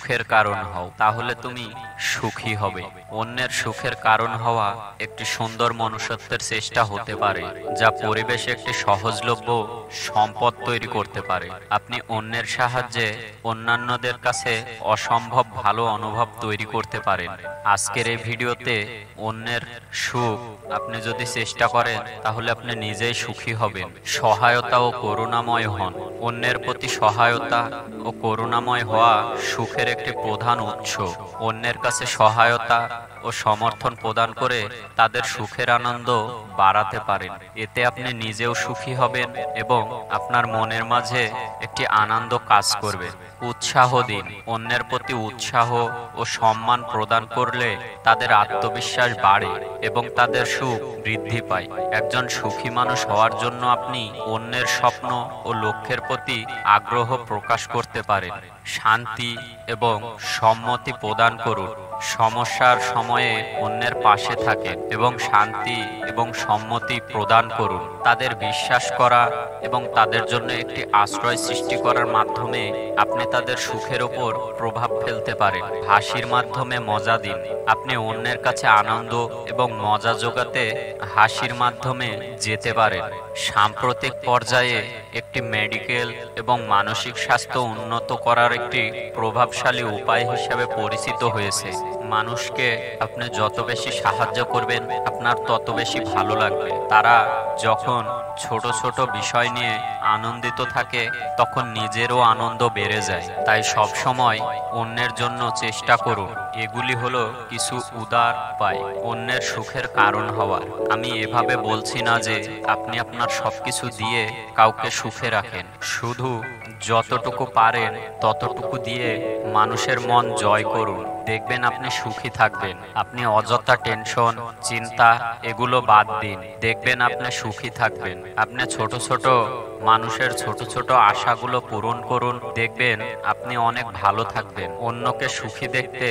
সুখের কারণ হও, তাহলে তুমি সুখী হবে। অন্যের সুখের কারণ হওয়া একটি সুন্দর মনুষ্যত্বের চেষ্টা হতে পারে, যা পরিবেশে একটি সহজলভ্য সম্পদ তৈরি করতে পারে। আপনি অন্যের সাহায্যে অন্যান্যদের কাছে অসম্ভব ভালো অনুভব তৈরি করতে পারেন। আজকের এই ভিডিওতে অন্যের সুখ আপনি যদি চেষ্টা করেন, তাহলে আপনি নিজেই সুখী হবেন। সহায়তা ও করুণাময় হন। অন্যের প্রতি সহায়তা ও করুণাময় হওয়া সুখের একটি প্রধান উৎস। অন্যের কাছে সহায়তা ও সমর্থন প্রদান করে তাদের সুখের আনন্দ বাড়াতে পারেন। এতে আপনি নিজেও সুখী হবেন এবং আপনার মনের মাঝে একটি আনন্দ কাজ করবে। উৎসাহ দিন। অন্যের প্রতি উৎসাহ ও সম্মান প্রদান করলে তাদের আত্মবিশ্বাস বাড়ে এবং তাদের সুখ বৃদ্ধি পায়। একজন সুখী মানুষ হওয়ার জন্য আপনি অন্যের স্বপ্ন ও লক্ষ্যের প্রতি আগ্রহ প্রকাশ করতে পারেন। শান্তি এবং সম্মতি প্রদান করুন। সমস্যার সময়ে অন্যের পাশে থাকেন এবং শান্তি এবং সম্মতি প্রদান করুন। তাদের বিশ্বাস করা এবং তাদের জন্য একটি আশ্রয় সৃষ্টি করার মাধ্যমে আপনি তাদের সুখের উপর প্রভাব ফেলতে পারেন। হাসির মাধ্যমে মজা দিন। আপনি অন্যের কাছে আনন্দ এবং মজা জোগাতে হাসির মাধ্যমে যেতে পারেন। সাম্প্রতিক পর্যায়ে একটি মেডিকেল এবং মানসিক স্বাস্থ্য উন্নত করার একটি প্রভাবশালী উপায় হিসেবে পরিচিত হয়েছে। মানুষকে আপনি যত বেশি সাহায্য করবেন, আপনার তত বেশি ভালো লাগবে। তারা যখন ছোট ছোট বিষয় নিয়ে আনন্দিত থাকে, তখন নিজেরও আনন্দ বেড়ে যায়। তাই সব সময় অন্যের জন্য চেষ্টা করুন। এগুলি হলো কিছু উদার উপায় অন্যের সুখের কারণ হওয়ার। আমি এভাবে বলছি না যে আপনি আপনার সবকিছু দিয়ে কাউকে সুখে রাখেন। শুধু যতটুকু পারেন ততটুকু দিয়ে মানুষের মন জয় করুন। দেখবেন আপনি সুখী থাকবেন। আপনি অযথা টেনশন, চিন্তা এগুলো বাদ দিন। দেখবেন আপনি সুখী থাকবেন। আপনি ছোট ছোট মানুষের ছোট ছোট আশাগুলো পূরণ করুন। দেখবেন আপনি অনেক ভালো থাকবেন। অন্যকে সুখী দেখতে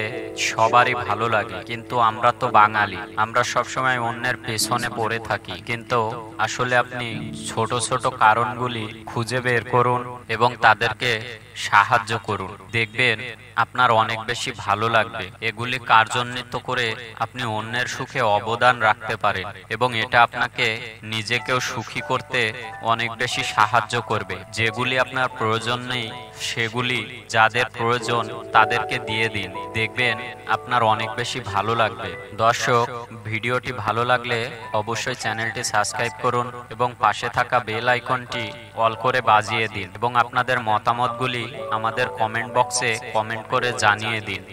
সবারই ভালো লাগে, কিন্তু আমরা তো বাঙালি, আমরা সবসময় অন্যের পেছনে পড়ে থাকি। কিন্তু আসলে আপনি ছোট ছোট কারণগুলি খুঁজে বের করুন এবং তাদেরকে সাহায্য করুন। দেখবেন আপনার অনেক বেশি ভালো লাগবে। এগুলি কার্যান্বিত করে আপনি অন্যের সুখে অবদান রাখতে পারেন এবং এটা আপনাকে নিজেকেও সুখী করতে অনেক বেশি সাহায্য করবে। যেগুলি আপনার প্রয়োজন নেই, সেগুলি যাদের প্রয়োজন তাদেরকে দিয়ে দিন। দেখবেন আপনার অনেক বেশি ভালো লাগবে। দর্শক, ভিডিওটি ভালো লাগলে অবশ্যই চ্যানেলটি সাবস্ক্রাইব করুন এবং পাশে থাকা বেল আইকনটি অল করে বাজিয়ে দিন এবং আপনাদের মতামতগুলি আমাদের কমেন্ট বক্সে কমেন্ট করে জানিয়ে দিন।